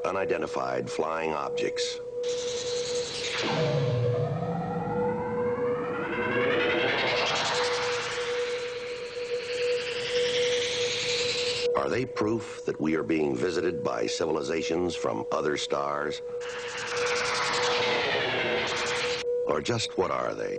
unidentified flying objects. Are they proof that we are being visited by civilizations from other stars? Or just what are they?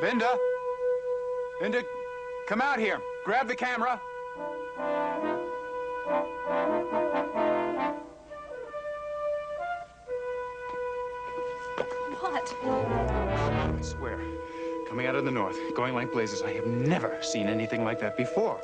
Linda! Linda, come out here. Grab the camera. What? I swear, coming out of the north, going like blazes, I have never seen anything like that before.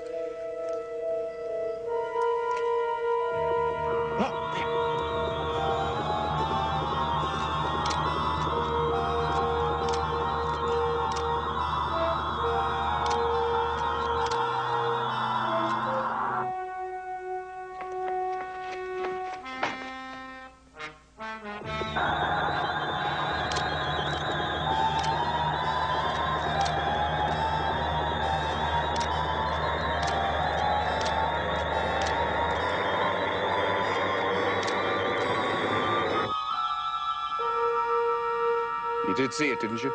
You did see it, didn't you?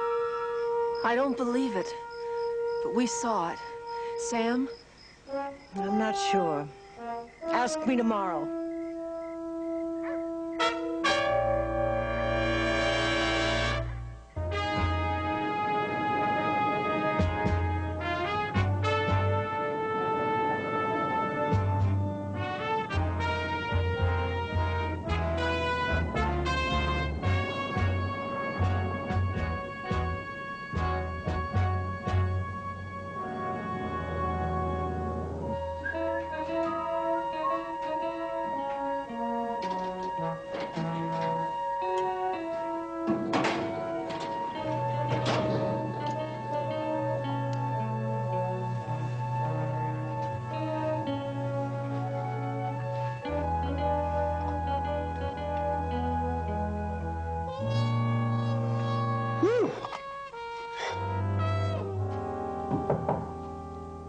I don't believe it, but we saw it. Sam? I'm not sure. Ask me tomorrow.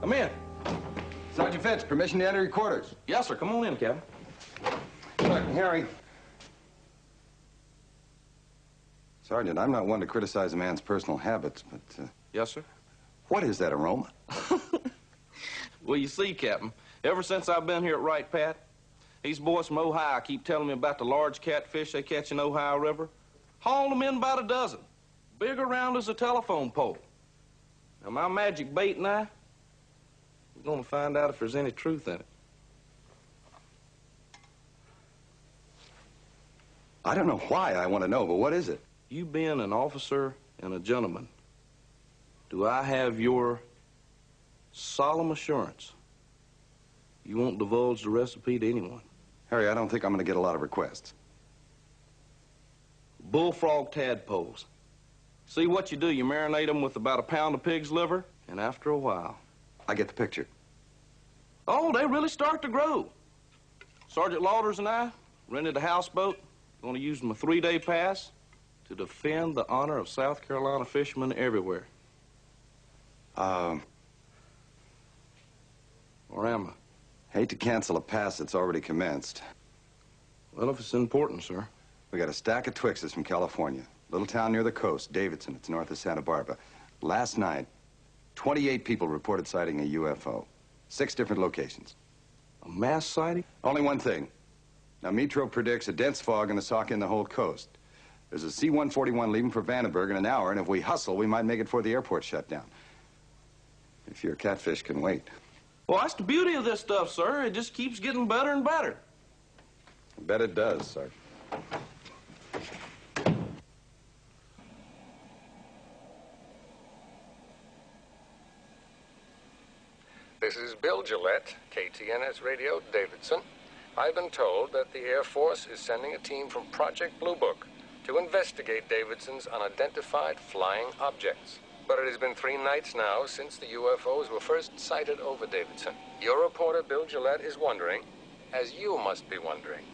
Come in. Sergeant Fitz, permission to enter your quarters. Yes, sir. Come on in, Captain. Sergeant Harry. Sergeant, I'm not one to criticize a man's personal habits, but... Yes, sir? What is that aroma? Well, you see, Captain, ever since I've been here at Wright Pat, these boys from Ohio keep telling me about the large catfish they catch in the Ohio River. Hauling them in about a dozen. Big around as a telephone pole. Now, my magic bait and I, we're going to find out if there's any truth in it. I don't know why I want to know, but what is it? You being an officer and a gentleman, do I have your solemn assurance you won't divulge the recipe to anyone? Harry, I don't think I'm going to get a lot of requests. Bullfrog tadpoles. See what you do. You marinate them with about a pound of pig's liver, and after a while... I get the picture. Oh, they really start to grow. Sergeant Lauders and I rented a houseboat. Going to use them a 3-day pass to defend the honor of South Carolina fishermen everywhere. Where am I? Hate to cancel a pass that's already commenced. Well, if it's important, sir. We got a stack of Twixes from California. Little town near the coast, Davidson. It's north of Santa Barbara. Last night, 28 people reported sighting a UFO. 6 different locations. A mass sighting? Only one thing. Now, Metro predicts a dense fog going to sock in the whole coast. There's a C-141 leaving for Vandenberg in an hour, and if we hustle, we might make it before the airport shut down. If your catfish can wait. Well, that's the beauty of this stuff, sir. It just keeps getting better and better. I bet it does, Sergeant. This is Bill Gillette, KTNS Radio, Davidson. I've been told that the Air Force is sending a team from Project Blue Book to investigate Davidson's unidentified flying objects. But it has been 3 nights now since the UFOs were first sighted over Davidson. Your reporter, Bill Gillette, is wondering, as you must be wondering,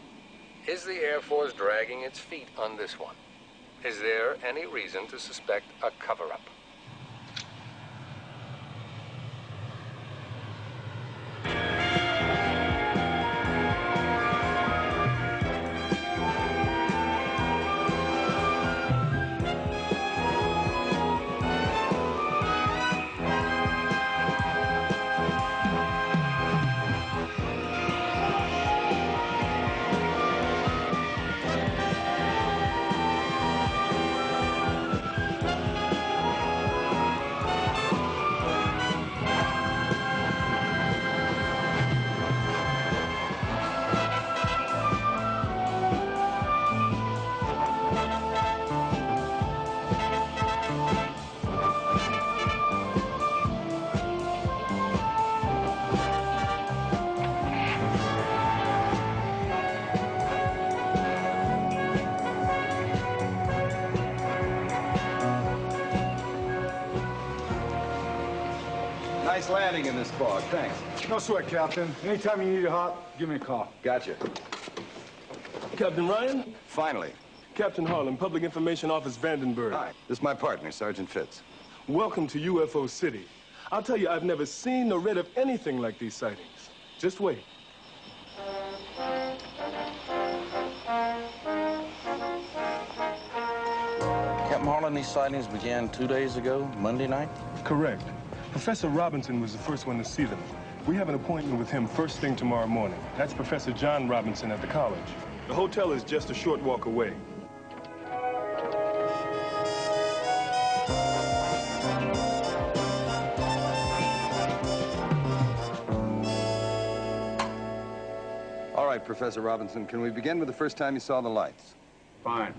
is the Air Force dragging its feet on this one? Is there any reason to suspect a cover-up? Nice landing in this fog, thanks. No sweat, Captain. Anytime you need a hop, give me a call. Gotcha. Captain Ryan? Finally. Captain Harlan, Public Information Office, Vandenberg. Hi, this is my partner, Sergeant Fitz. Welcome to UFO City. I'll tell you, I've never seen nor read of anything like these sightings. Just wait. Captain Harlan, these sightings began 2 days ago, Monday night? Correct. Professor Robinson was the first one to see them. We have an appointment with him first thing tomorrow morning. That's Professor John Robinson at the college. The hotel is just a short walk away. All right, Professor Robinson, can we begin with the first time you saw the lights? Fine.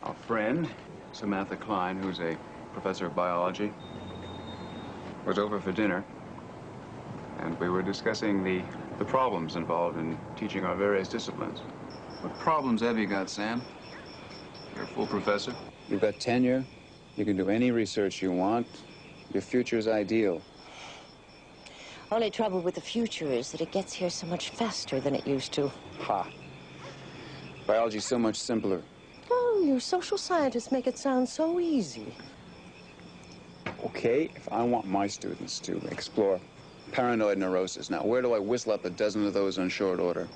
Our friend, Samantha Klein, who's a professor of biology, was over for dinner, and we were discussing the problems involved in teaching our various disciplines. What problems have you got, Sam? You're a full professor? You've got tenure. You can do any research you want. Your future's ideal. Only trouble with the future is that it gets here so much faster than it used to. Ha. Biology's so much simpler. Oh, you social scientists make it sound so easy. Okay, if I want my students to explore paranoid neurosis, now where do I whistle up a dozen of those on short order?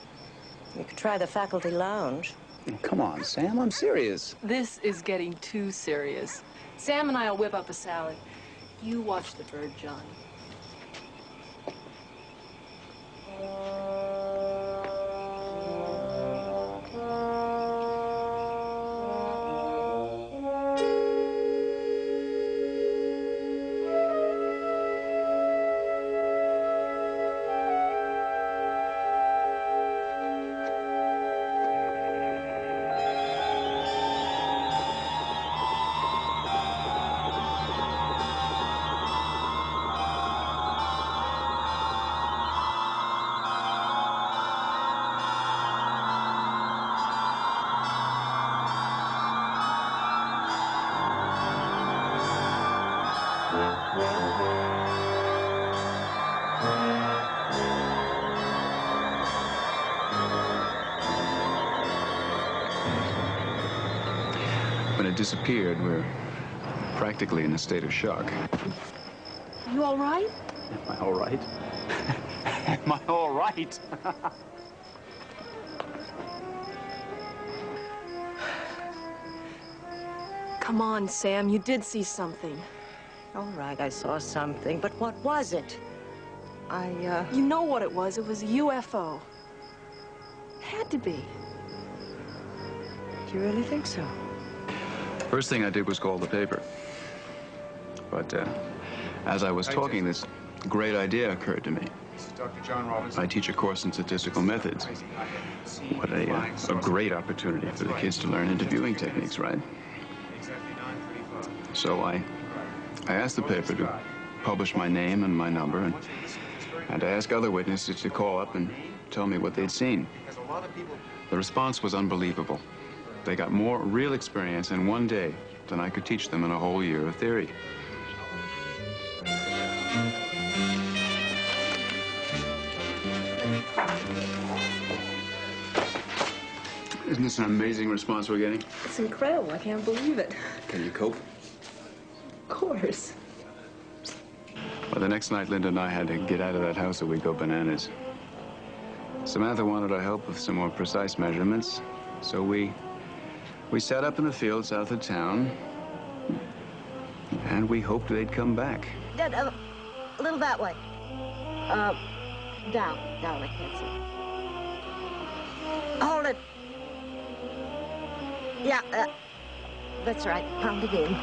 You could try the faculty lounge. Oh, come on, Sam, I'm serious. This is getting too serious. Sam and I will whip up a salad. You watch the bird, John. it disappeared, we're practically in a state of shock. You all right? Am I all right? Am I all right? Come on, Sam, you did see something. All right, I saw something, but what was it? You know what it was. It was a UFO. Had to be. Do you really think so? First thing I did was call the paper. But as I was talking, this great idea occurred to me. This is Dr. John Robinson. I teach a course in statistical methods. What a great opportunity for the kids to learn interviewing techniques, right? So I asked the paper to publish my name and my number and to ask other witnesses to call up and tell me what they'd seen. The response was unbelievable. They got more real experience in one day than I could teach them in a whole year of theory. Isn't this an amazing response we're getting? It's incredible. I can't believe it. Can you cope? Of course. Well, the next night, Linda and I had to get out of that house or we'd go bananas. Samantha wanted our help with some more precise measurements, so we sat up in the field south of town, and we hoped they'd come back. Dad, a little that way. Down, I can't see. Hold it. Yeah, that's right. Pound it in.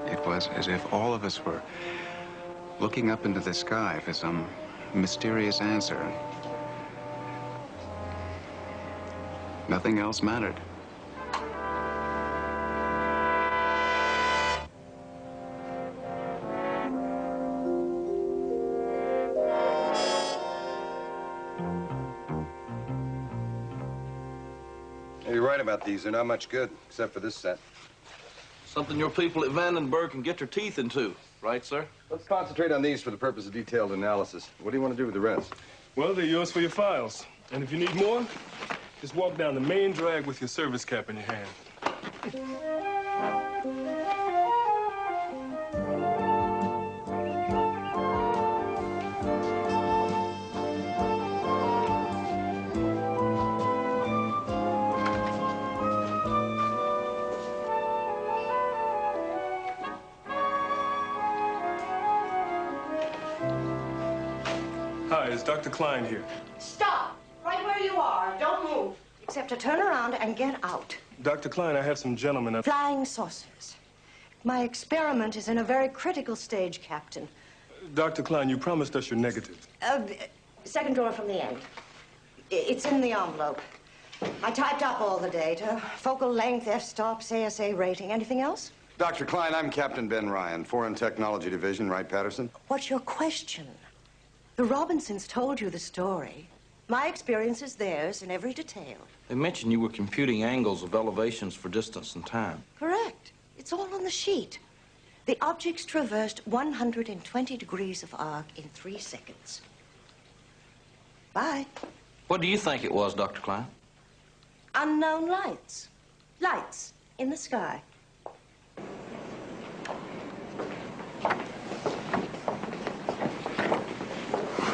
It was as if all of us were looking up into the sky for some mysterious answer. Nothing else mattered. You're right about these. They're not much good, except for this set. Something your people at Vandenberg can get their teeth into, right, sir? Let's concentrate on these for the purpose of detailed analysis. What do you want to do with the rest? Well, they're yours for your files. And if you need more, just walk down the main drag with your service cap in your hand. Hi, it's Dr. Klein here. Stop! Right where you are. Don't move. Except to turn around and get out. Dr. Klein, I have some gentlemen up... Flying saucers. My experiment is in a very critical stage, Captain. Dr. Klein, you promised us your negative. Second drawer from the end. It's in the envelope. I typed up all the data. Focal length, f-stops, ASA rating. Anything else? Dr. Klein, I'm Captain Ben Ryan, Foreign Technology Division, right, Patterson? What's your question? The Robinsons told you the story. My experience is theirs in every detail. They mentioned you were computing angles of elevations for distance and time. Correct. It's all on the sheet. The objects traversed 120 degrees of arc in 3 seconds. Bye. What do you think it was, Dr. Klein? Unknown lights. Lights in the sky.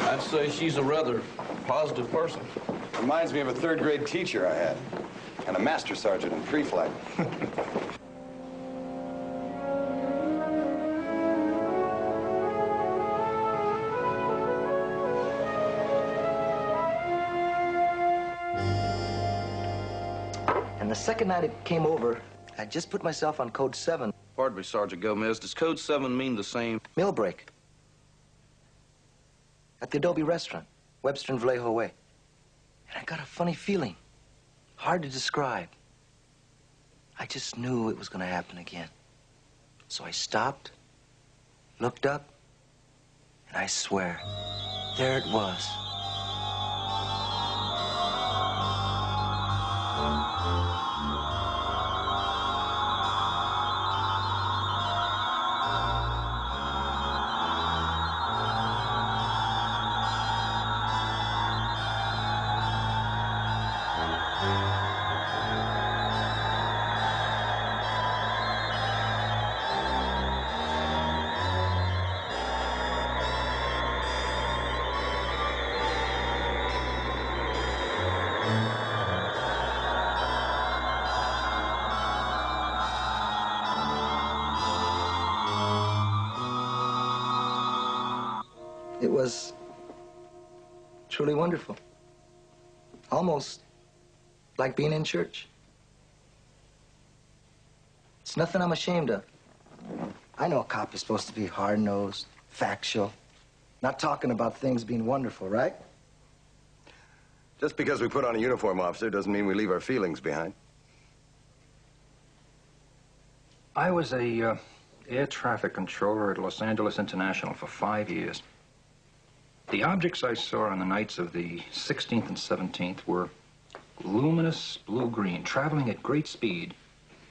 I'd say she's a rather positive person. Reminds me of a third-grade teacher I had. And a master sergeant in pre-flight. And the second night it came over, I just put myself on code 7. Pardon me, Sergeant Gomez. Does code 7 mean the same? Meal break. At the Adobe restaurant, Webster and Vallejo Way. And I got a funny feeling. Hard to describe. I just knew it was going to happen again. So I stopped, looked up, and I swear, there it was. It was truly wonderful. Almost like being in church. It's nothing I'm ashamed of. I know a cop is supposed to be hard-nosed, factual, not talking about things being wonderful, right? Just because we put on a uniform, officer, doesn't mean we leave our feelings behind. I was a air traffic controller at Los Angeles International for 5 years. The objects I saw on the nights of the 16th and 17th were luminous blue-green, traveling at great speed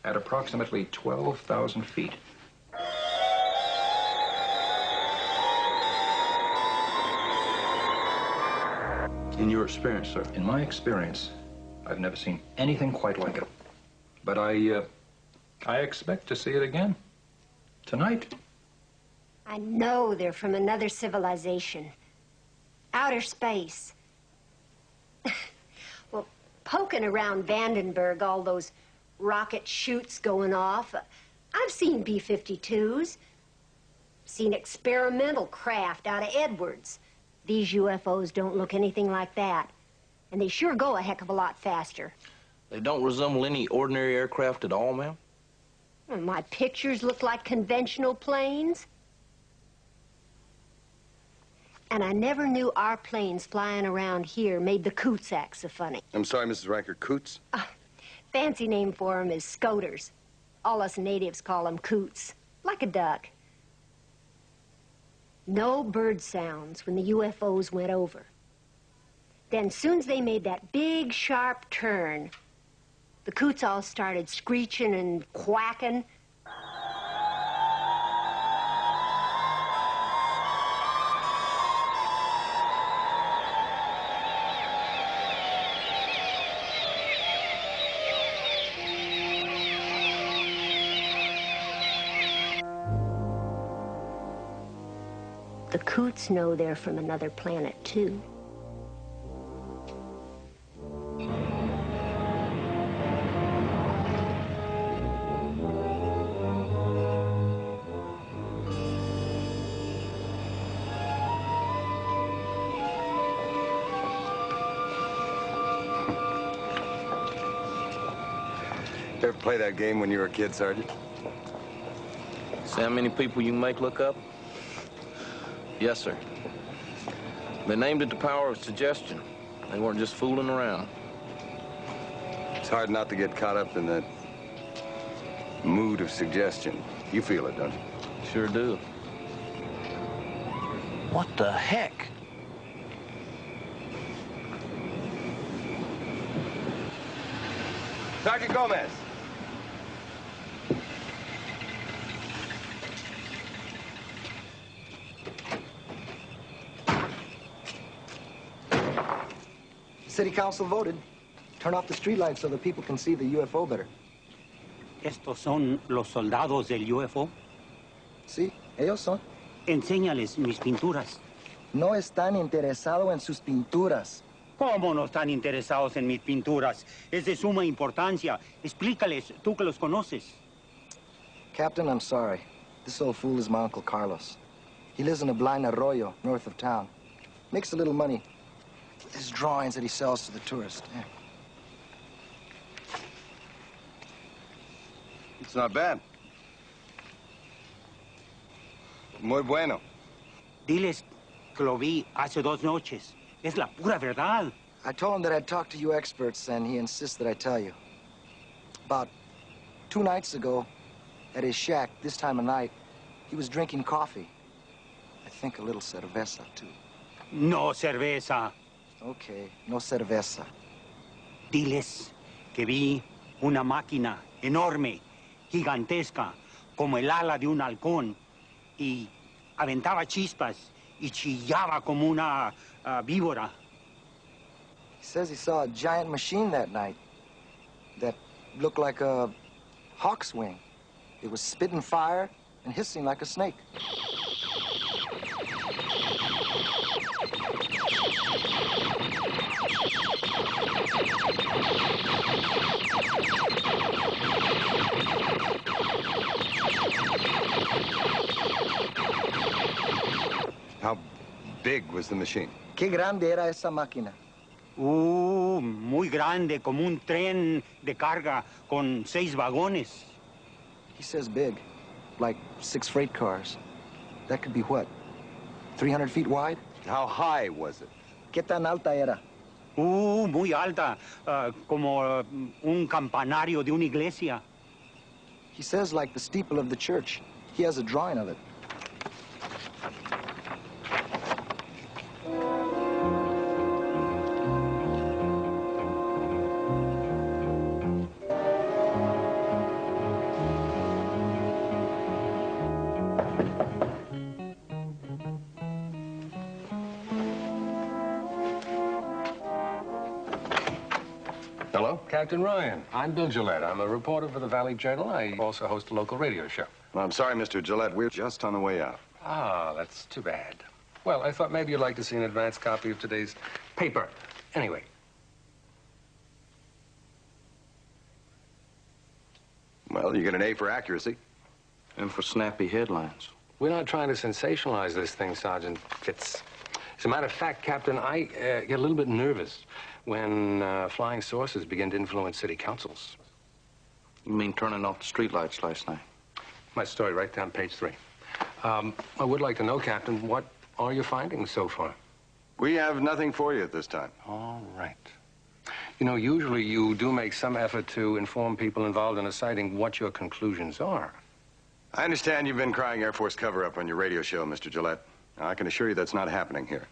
at approximately 12,000 feet. In your experience, sir? In my experience, I've never seen anything quite like it. But I expect to see it again. Tonight. I know they're from another civilization. Outer space. Well, poking around Vandenberg, all those rocket chutes going off, I've seen B-52s. Seen experimental craft out of Edwards. These UFOs don't look anything like that. And they sure go a heck of a lot faster. They don't resemble any ordinary aircraft at all, ma'am? Well, my pictures look like conventional planes. And I never knew our planes flying around here made the coots act so funny. I'm sorry, Mrs. Riker, coots? Fancy name for them is scoters. All us natives call them coots, like a duck. No bird sounds when the UFOs went over. Then, soon as they made that big, sharp turn, the coots all started screeching and quacking. The coots know they're from another planet, too. You ever play that game when you were a kid, Sergeant? See how many people you can make look up? Yes, sir. They named it the power of suggestion. They weren't just fooling around. It's hard not to get caught up in that mood of suggestion. You feel it, don't you? Sure do. What the heck? Sergeant Gomez. City Council voted. Turn off the streetlights so the people can see the UFO better. ¿Estos son los soldados del UFO? Sí, ellos son. Enséñales mis pinturas. No están interesados en sus pinturas. ¿Cómo no están interesados en mis pinturas? Es de suma importancia. Explícales, tú que los conoces. Captain, I'm sorry. This old fool is my Uncle Carlos. He lives in a blind arroyo north of town. Makes a little money. His drawings that he sells to the tourists. Yeah. It's not bad. Muy bueno. Diles que lo vi hace 2 noches. Es la pura verdad. I told him that I'd talk to you experts, and he insists that I tell you. About 2 nights ago, at his shack, this time of night, he was drinking coffee. I think a little cerveza, too. No cerveza. Okay, no cerveza. Diles que vi una máquina enorme, gigantesca, como el ala de un halcón, y aventaba chispas y chillaba como una víbora. He says he saw a giant machine that night that looked like a hawk's wing. It was spitting fire and hissing like a snake. How big was the machine? ¿Qué grande era esa máquina? Muy grande, como un tren de carga con 6 vagones. He says big, like 6 freight cars. That could be what? 300 feet wide? How high was it? ¿Qué tan alta era? Muy alta, como un campanario de una iglesia. He says like the steeple of the church. He has a drawing of it. Hello, Captain Ryan. I'm Bill Gillette. I'm a reporter for the Valley Journal. I also host a local radio show. Well, I'm sorry, Mr. Gillette. We're just on the way out. Ah, that's too bad. Well, I thought maybe you'd like to see an advance copy of today's paper. Anyway. Well, you get an A for accuracy. And for snappy headlines. We're not trying to sensationalize this thing, Sergeant Fitz. As a matter of fact, Captain, I get a little bit nervous when flying saucers begin to influence city councils. You mean turning off the streetlights last night? My story, right down page 3. I would like to know, Captain, what are your findings so far? We have nothing for you at this time. All right. You know, usually you do make some effort to inform people involved in a sighting what your conclusions are. I understand you've been crying Air Force cover-up on your radio show, Mr. Gillette. Now, I can assure you that's not happening here.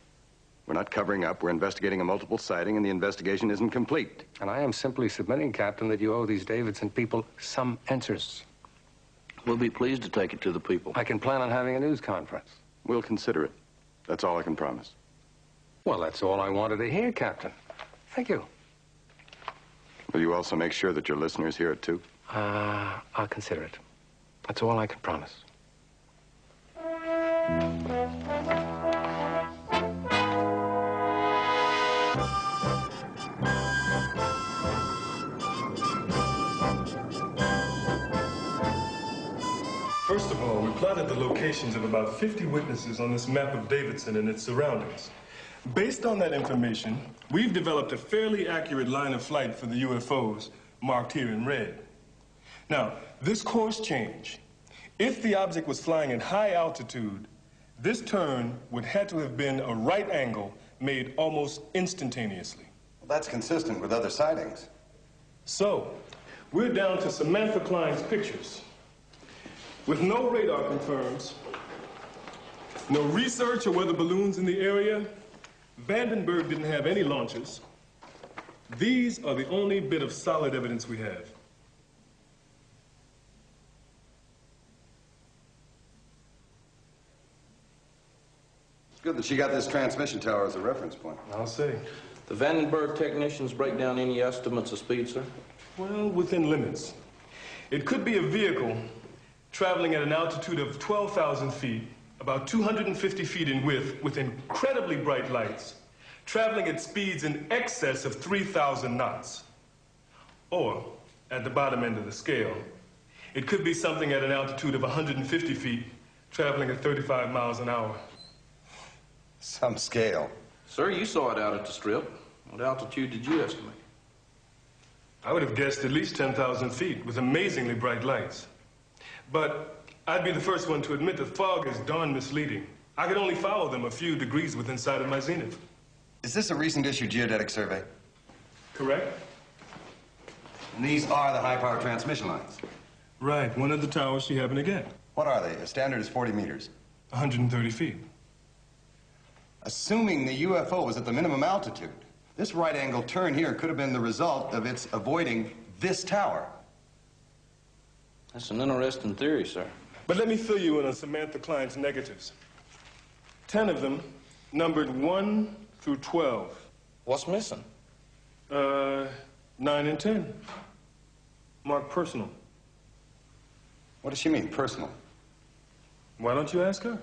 We're not covering up. We're investigating a multiple sighting, and the investigation isn't complete. And I am simply submitting, Captain, that you owe these Davidson people some answers. We'll be pleased to take it to the people. I can plan on having a news conference. We'll consider it. That's all I can promise. Well, that's all I wanted to hear, Captain. Thank you. Will you also make sure that your listeners hear it, too? I'll consider it. That's all I can promise. First of all, we plotted the locations of about 50 witnesses on this map of Davidson and its surroundings. Based on that information, we've developed a fairly accurate line of flight for the UFOs marked here in red. Now, this course change, if the object was flying at high altitude, this turn would have to have been a right angle made almost instantaneously. Well, that's consistent with other sightings. So, we're down to Samantha Klein's pictures. With no radar confirms, no research or weather balloons in the area, Vandenberg didn't have any launches. These are the only bit of solid evidence we have. It's good that she got this transmission tower as a reference point. I'll say. The Vandenberg technicians break down any estimates of speed, sir? Well, within limits. It could be a vehicle traveling at an altitude of 12,000 feet, about 250 feet in width, with incredibly bright lights, traveling at speeds in excess of 3,000 knots. Or, at the bottom end of the scale, it could be something at an altitude of 150 feet, traveling at 35 miles an hour. Some scale. Sir, you saw it out at the Strip. What altitude did you estimate? I would have guessed at least 10,000 feet with amazingly bright lights. But I'd be the first one to admit that fog is darn misleading. I could only follow them a few degrees within sight of my zenith. Is this a recent issue geodetic survey? Correct? And these are the high-power transmission lines? Right. One of the towers she happened to get. What are they? A standard is 40 meters. 130 feet. Assuming the UFO was at the minimum altitude, this right-angle turn here could have been the result of its avoiding this tower. That's an interesting theory, sir. But let me fill you in on Samantha Klein's negatives. 10 of them, numbered 1 through 12. What's missing? 9 and 10. Marked personal. What does she mean, personal? Why don't you ask her?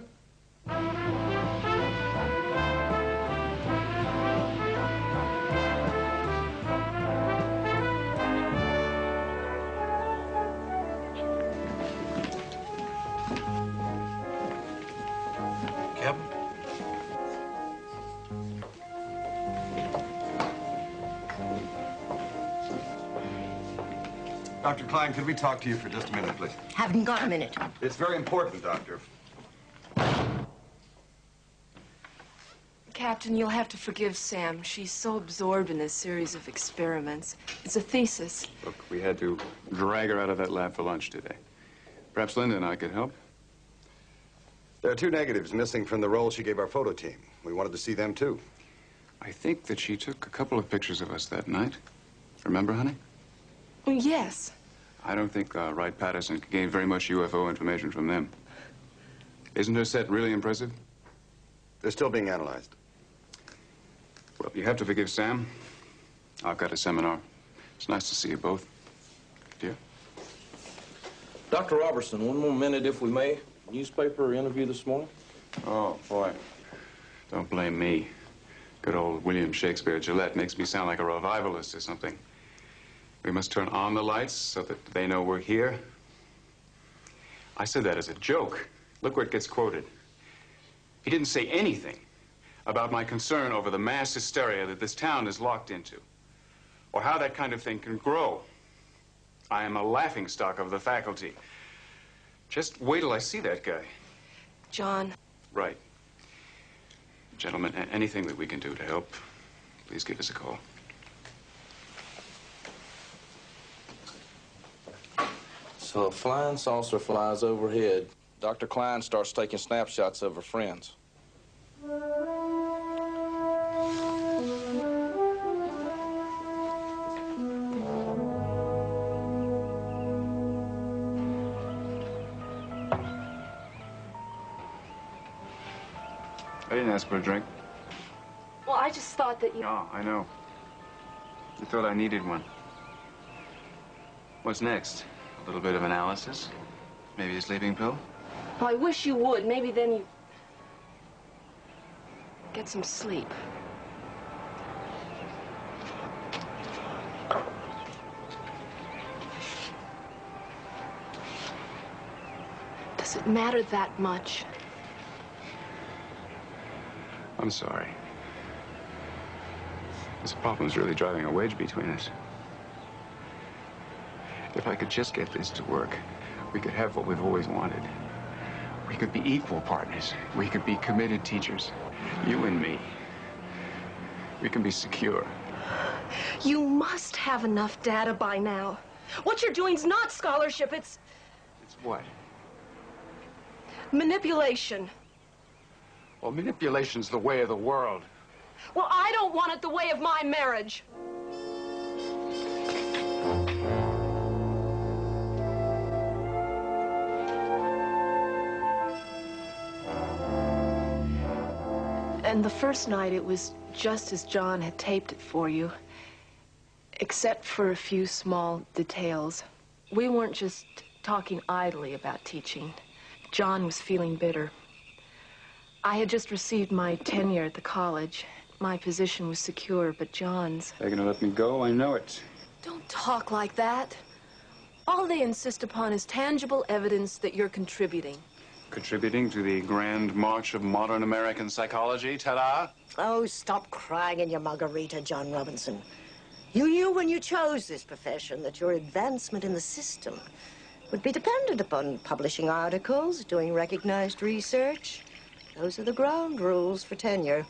Captain? Dr. Klein, could we talk to you for just a minute, please? Haven't got a minute. It's very important, Doctor. Captain, you'll have to forgive Sam. She's so absorbed in this series of experiments. It's a thesis. Look, we had to drag her out of that lab for lunch today. Perhaps Linda and I could help. There are 2 negatives missing from the roll she gave our photo team. We wanted to see them, too. I think that she took a couple of pictures of us that night. Remember, honey? Oh, yes. I don't think Wright Patterson could gain very much UFO information from them. Isn't her set really impressive? They're still being analyzed. Well, you have to forgive Sam. I've got a seminar. It's nice to see you both. Dear? Dr. Robertson, one more minute, if we may. Newspaper interview this morning? Oh, boy. Don't blame me. Good old William Shakespeare Gillette makes me sound like a revivalist or something. We must turn on the lights so that they know we're here. I said that as a joke. Look where it gets quoted. He didn't say anything about my concern over the mass hysteria that this town is locked into, or how that kind of thing can grow. I am a laughingstock of the faculty. Just wait till I see that guy. John. Right. Gentlemen, anything that we can do to help, please give us a call. So a flying saucer flies overhead. Dr. Klein starts taking snapshots of her friends. I didn't ask for a drink. Well, I just thought that you... Oh, I know. You thought I needed one. What's next? A little bit of analysis? Maybe a sleeping pill? Well, I wish you would. Maybe then you... get some sleep. Does it matter that much? I'm sorry. This problem's really driving a wedge between us. If I could just get this to work, we could have what we've always wanted. We could be equal partners. We could be committed teachers. You and me. We can be secure. You must have enough data by now. What you're doing's not scholarship, it's... It's what? manipulation. Well, manipulation's the way of the world. Well, I don't want it the way of my marriage. And the first night, it was just as John had taped it for you, except for a few small details. We weren't just talking idly about teaching. John was feeling bitter. I had just received my tenure at the college, my position was secure, but John's. They're gonna let me go, I know it. Don't talk like that. All they insist upon is tangible evidence that you're contributing. Contributing to the grand march of modern American psychology, ta-da? Oh, stop crying in your margarita, John Robinson. You knew when you chose this profession that your advancement in the system would be dependent upon publishing articles, doing recognized research. Those are the ground rules for tenure.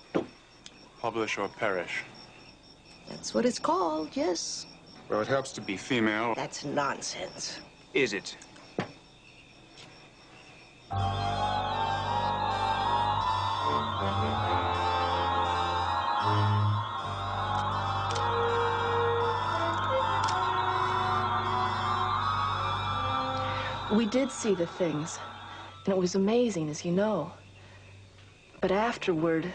Publish or perish. That's what it's called, yes. Well, it helps to be female. That's nonsense. Is it? We did see the things, and it was amazing, as you know. But afterward...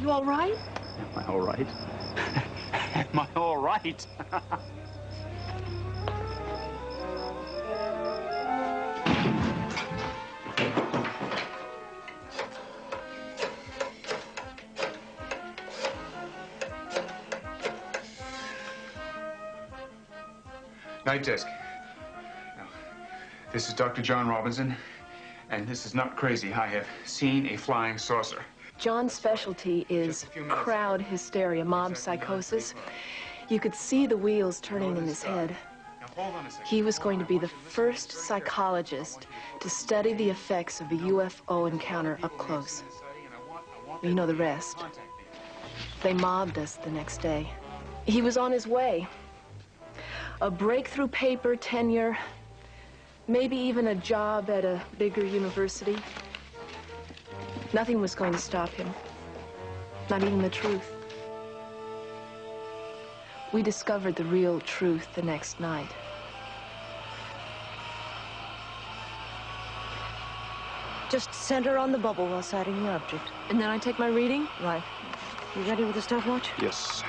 You all right? Am I all right? Am I all right? Night desk. Now, this is Dr. John Robinson, and this is not crazy. I have seen a flying saucer. John's specialty is crowd hysteria, mob psychosis. You could see the wheels turning in his head. He was going to be the first psychologist to study the effects of a UFO encounter up close. You know the rest. They mobbed us the next day. He was on his way. A breakthrough paper, tenure, maybe even a job at a bigger university. Nothing was going to stop him, not even the truth. We discovered the real truth the next night. Just center on the bubble while sighting the object. And then I take my reading? Right. You ready with the stopwatch? Yes.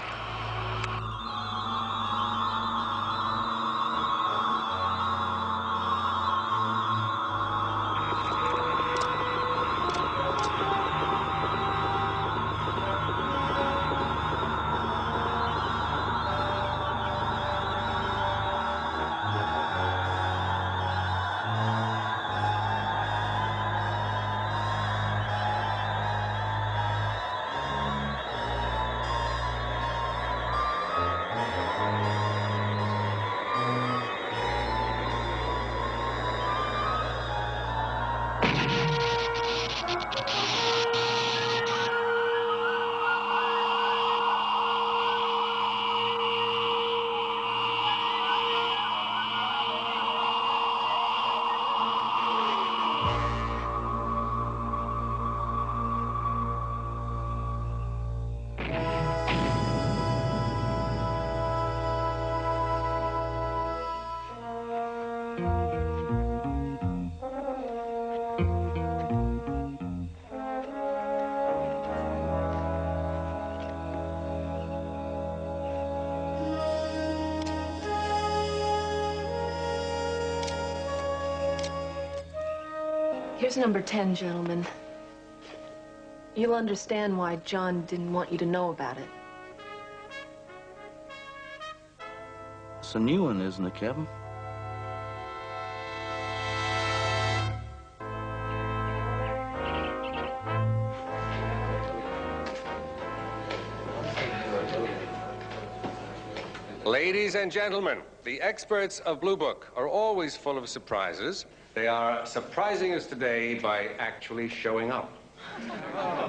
Here's number 10, gentlemen. You'll understand why John didn't want you to know about it. It's a new one, isn't it, Captain? Ladies and gentlemen, the experts of Blue Book are always full of surprises. They are surprising us today by actually showing up.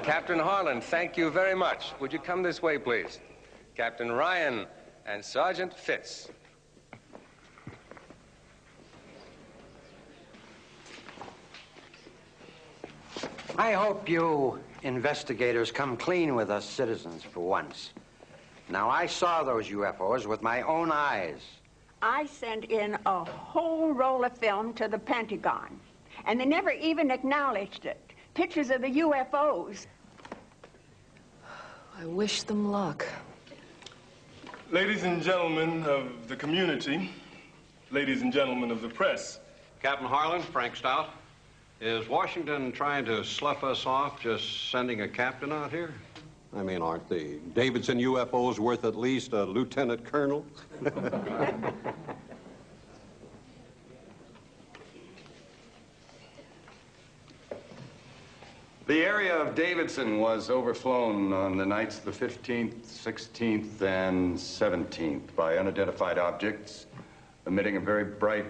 Captain Harlan, thank you very much. Would you come this way, please? Captain Ryan and Sergeant Fitz. I hope you investigators come clean with us citizens for once. Now, I saw those UFOs with my own eyes. I sent in a whole roll of film to the Pentagon, and they never even acknowledged it. Pictures of the UFOs. I wish them luck. Ladies and gentlemen of the community, ladies and gentlemen of the press. Captain Harlan, Frank Stout. Is Washington trying to slough us off just sending a captain out here? I mean, aren't the Davidson UFOs worth at least a lieutenant colonel? The area of Davidson was overflown on the nights of the 15th, 16th, and 17th by unidentified objects emitting a very bright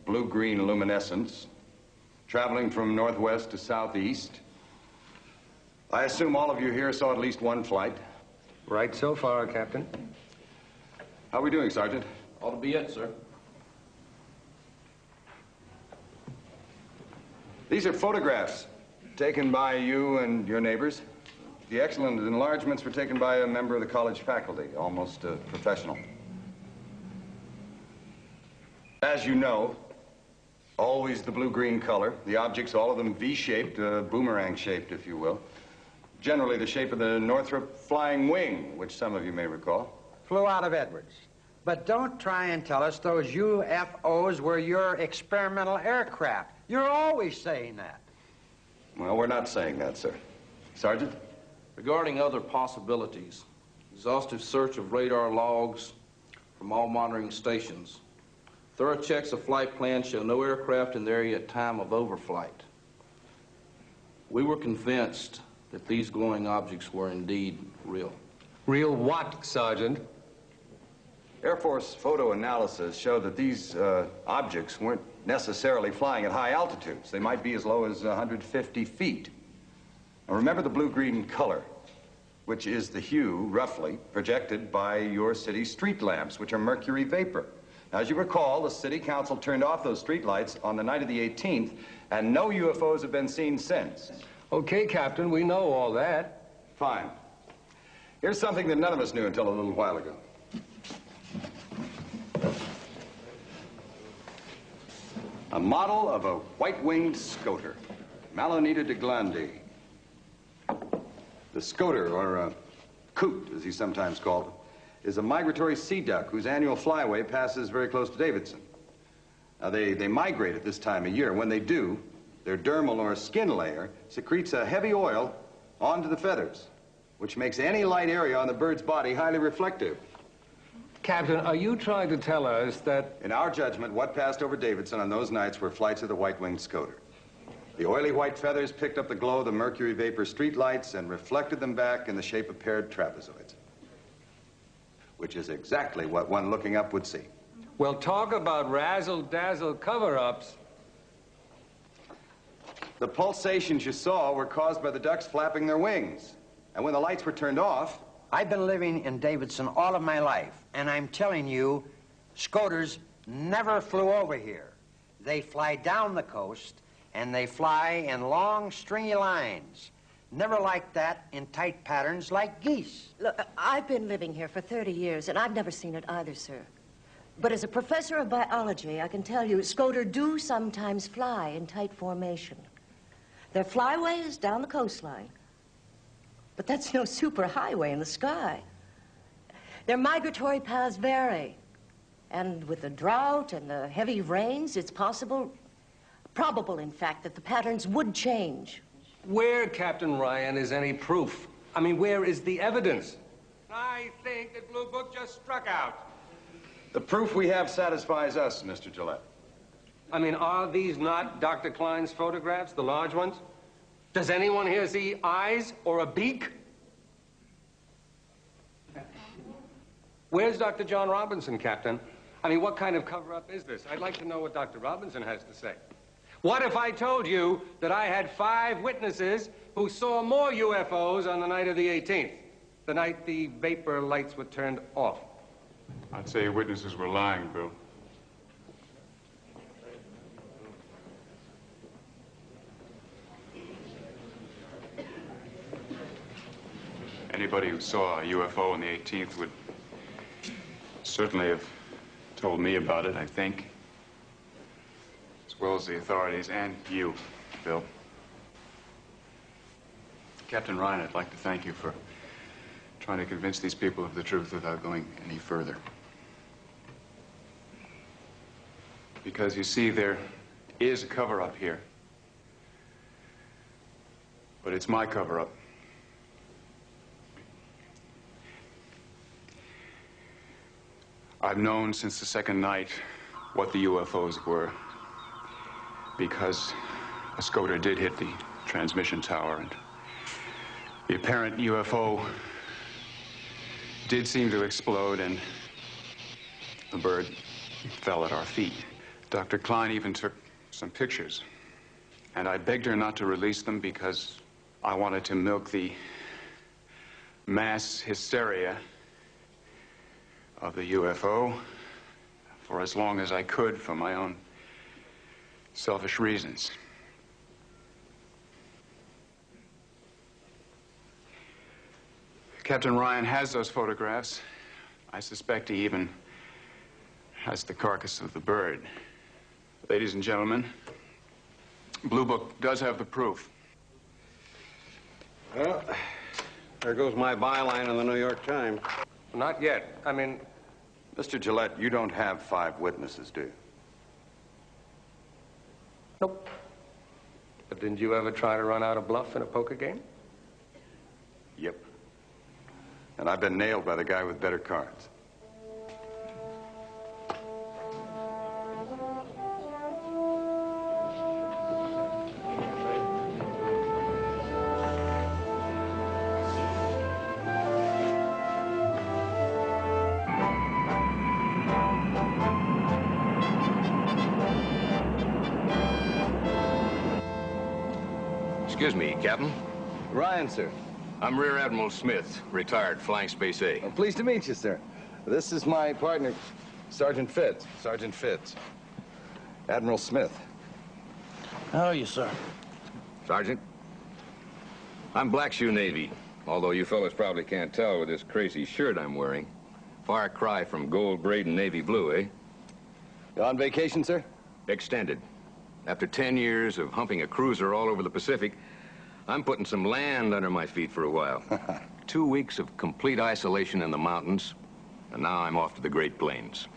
blue-green luminescence, traveling from northwest to southeast. I assume all of you here saw at least one flight. Right so far, Captain. How are we doing, Sergeant? Ought to be it, sir. These are photographs taken by you and your neighbors. The excellent enlargements were taken by a member of the college faculty, almost a professional. As you know, always the blue-green color. The objects, all of them V-shaped, boomerang-shaped, if you will. Generally the shape of the Northrop flying wing, which some of you may recall. Flew out of Edwards. But don't try and tell us those UFOs were your experimental aircraft. You're always saying that. Well, we're not saying that, sir. Sergeant? Regarding other possibilities, exhaustive search of radar logs from all monitoring stations. Thorough checks of flight plans show no aircraft in the area at time of overflight. We were convinced that these glowing objects were indeed real. Real what, Sergeant? Air Force photo analysis showed that these objects weren't necessarily flying at high altitudes. They might be as low as 150 feet. Now remember the blue-green color, which is the hue, roughly, projected by your city's street lamps, which are mercury vapor. Now, as you recall, the city council turned off those street lights on the night of the 18th, and no UFOs have been seen since. Okay, Captain, we know all that. Fine. Here's something that none of us knew until a little while ago. A model of a white-winged scoter, Malonita de Glandi. The scoter, or coot, as he's sometimes called, is a migratory sea duck whose annual flyway passes very close to Davidson. Now, they migrate at this time of year. When they do, their dermal or skin layer secretes a heavy oil onto the feathers, which makes any light area on the bird's body highly reflective. Captain, are you trying to tell us that... In our judgment, what passed over Davidson on those nights were flights of the white-winged scoter. The oily white feathers picked up the glow of the mercury vapor streetlights and reflected them back in the shape of paired trapezoids, which is exactly what one looking up would see. Well, talk about razzle-dazzle cover-ups. The pulsations you saw were caused by the ducks flapping their wings. And when the lights were turned off... I've been living in Davidson all of my life, and I'm telling you, scoters never flew over here. They fly down the coast, and they fly in long, stringy lines. Never like that in tight patterns like geese. Look, I've been living here for 30 years, and I've never seen it either, sir. But as a professor of biology, I can tell you, scoter do sometimes fly in tight formation. Their flyway is down the coastline. But that's no superhighway in the sky. Their migratory paths vary. And with the drought and the heavy rains, it's probable, in fact, that the patterns would change. Where, Captain Ryan, is any proof? I mean, where is the evidence? I think that Blue Book just struck out. The proof we have satisfies us, Mr. Gillette. I mean, are these not Dr. Klein's photographs, the large ones? Does anyone here see eyes or a beak? Where's Dr. John Robinson, Captain? I mean, what kind of cover-up is this? I'd like to know what Dr. Robinson has to say. What if I told you that I had 5 witnesses who saw more UFOs on the night of the 18th, the night the vapor lights were turned off? I'd say your witnesses were lying, Bill. Anybody who saw a UFO on the 18th would certainly have told me about it, I think. As well as the authorities and you, Bill. Captain Ryan, I'd like to thank you for trying to convince these people of the truth without going any further. Because, you see, there is a cover-up here. But it's my cover-up. I've known since the second night what the UFOs were, because a Scoter did hit the transmission tower, and the apparent UFO did seem to explode, and the bird fell at our feet. Dr. Klein even took some pictures, and I begged her not to release them because I wanted to milk the mass hysteria of the UFO for as long as I could for my own selfish reasons. Captain Ryan has those photographs. I suspect he even has the carcass of the bird. Ladies and gentlemen, Blue Book does have the proof. Well, there goes my byline in the New York Times. Not yet. I mean... Mr. Gillette, you don't have 5 witnesses, do you? Nope. But didn't you ever try to run out a bluff in a poker game? Yep. And I've been nailed by the guy with better cards. Excuse me, Captain. Ryan, sir. I'm Rear Admiral Smith, retired, Flying Space A. Well, pleased to meet you, sir. This is my partner, Sergeant Fitz. Sergeant Fitz. Admiral Smith. How are you, sir? Sergeant, I'm Black Shoe Navy, although you fellas probably can't tell with this crazy shirt I'm wearing. Far cry from gold braid and navy blue, eh? You on vacation, sir? Extended. After 10 years of humping a cruiser all over the Pacific, I'm putting some land under my feet for a while. 2 weeks of complete isolation in the mountains, and now I'm off to the Great Plains.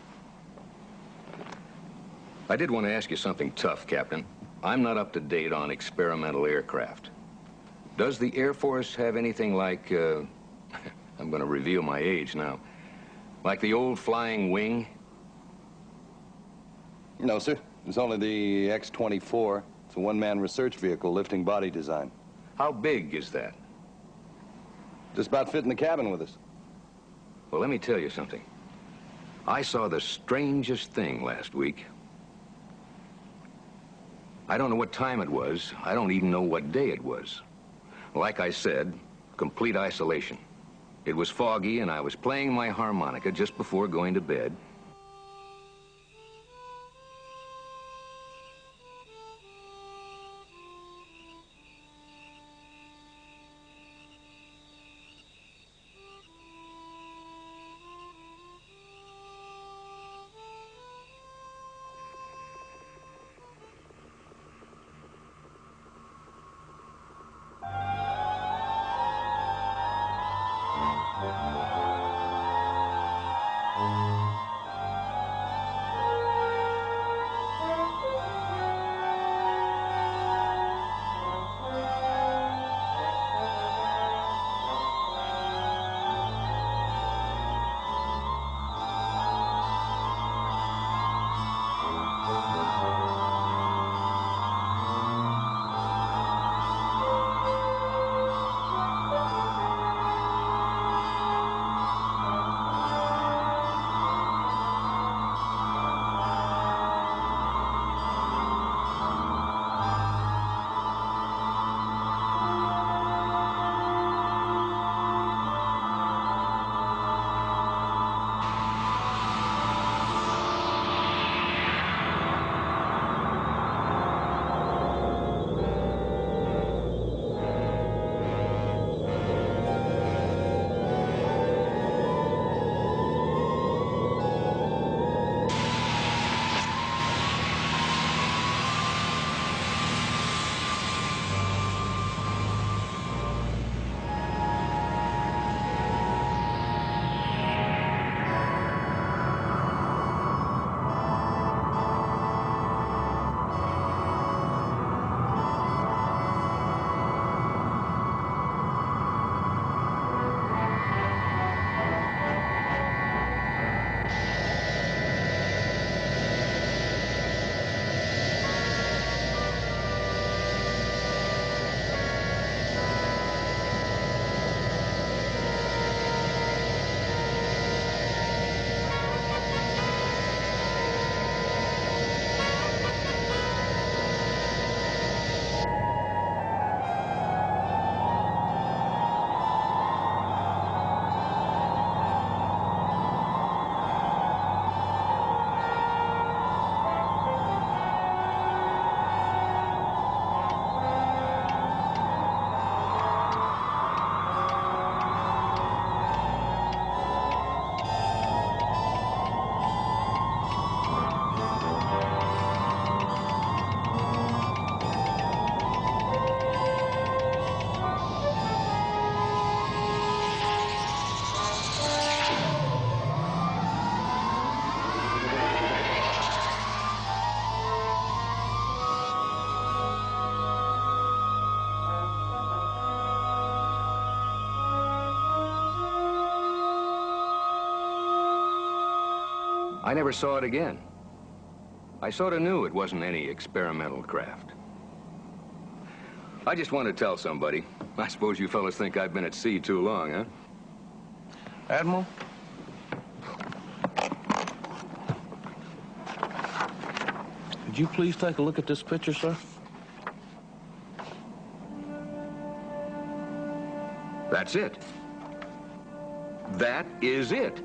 I did want to ask you something tough, Captain. I'm not up to date on experimental aircraft. Does the Air Force have anything like, I'm going to reveal my age now, like the old flying wing? No, sir. There's only the X-24. It's a one-man research vehicle lifting body design. How big is that? Just about fit in the cabin with us. Well, let me tell you something. I saw the strangest thing last week. I don't know what time it was. I don't even know what day it was. Like I said, complete isolation. It was foggy, and I was playing my harmonica just before going to bed. I never saw it again. I sort of knew it wasn't any experimental craft. I just want to tell somebody. I suppose you fellas think I've been at sea too long, huh? Admiral? Could you please take a look at this picture, sir? That's it. That is it.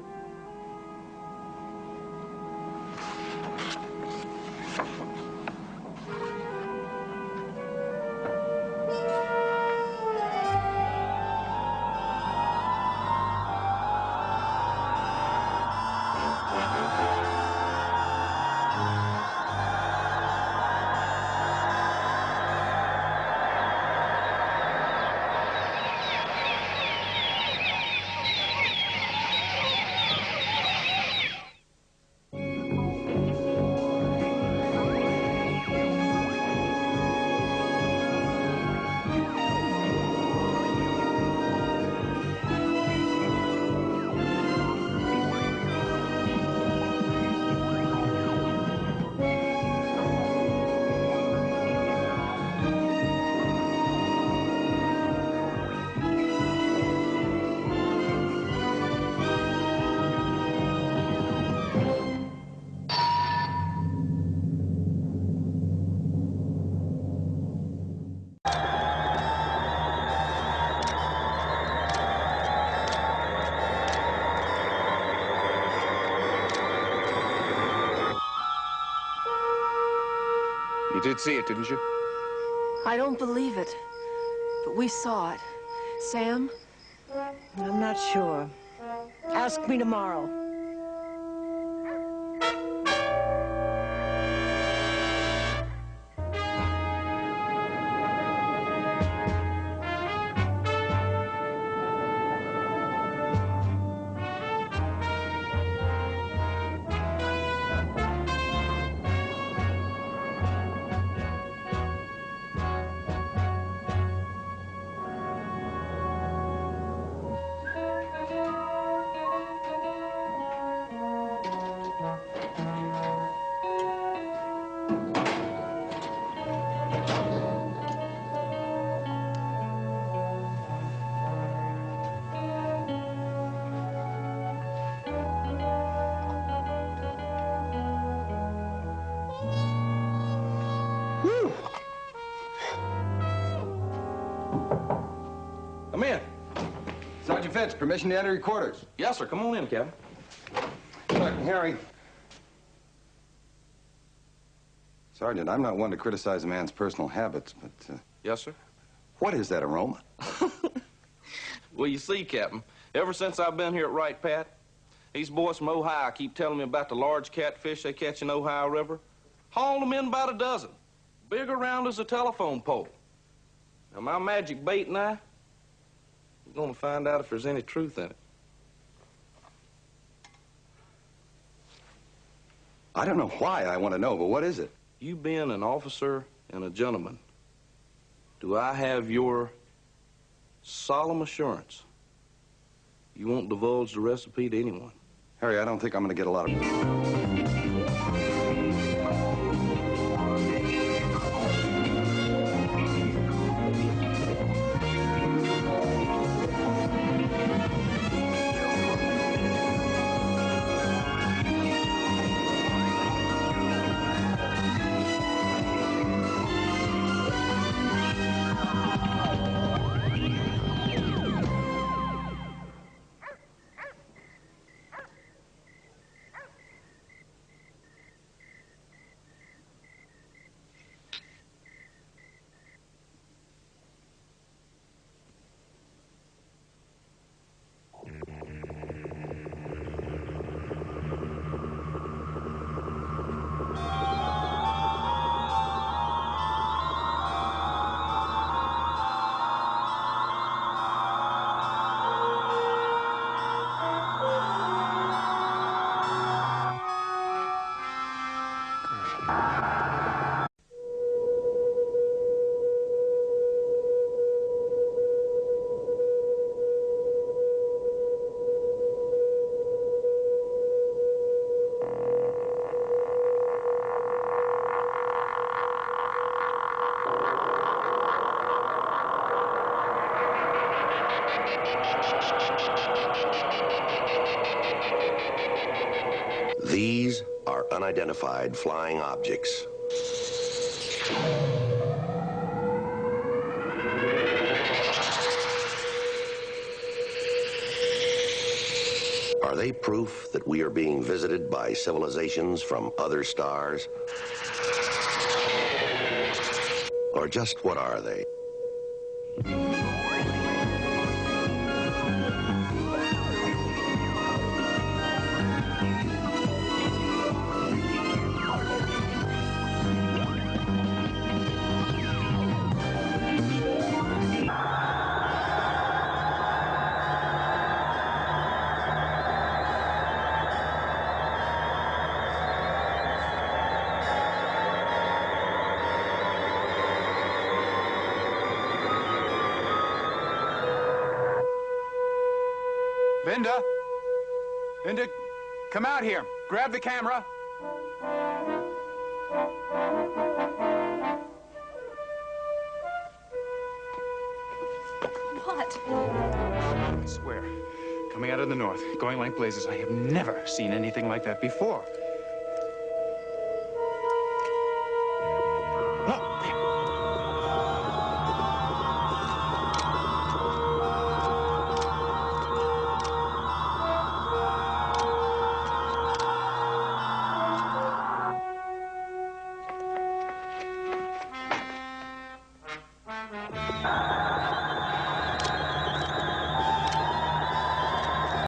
You did see it, didn't you? I don't believe it, but we saw it. Sam? I'm not sure. Ask me tomorrow. Come in. Sergeant Fitz, permission to enter your quarters. Yes, sir. Come on in, Captain. Sergeant Harry. Sergeant, I'm not one to criticize a man's personal habits, but... Yes, sir? What is that aroma? Well, you see, Captain, ever since I've been here at Wright Pat, these boys from Ohio keep telling me about the large catfish they catch in Ohio River. Haul them in by the dozen. Big around as a telephone pole. Now, my magic bait and I, we're going to find out if there's any truth in it. I don't know why I want to know, but what is it? You being an officer and a gentleman, do I have your solemn assurance you won't divulge the recipe to anyone? Harry, I don't think I'm going to get a lot of... unidentified flying objects. Are they proof that we are being visited by civilizations from other stars? Or just what are they? Linda, come out here. Grab the camera. What? I swear, coming out of the north, going like blazes, I have never seen anything like that before.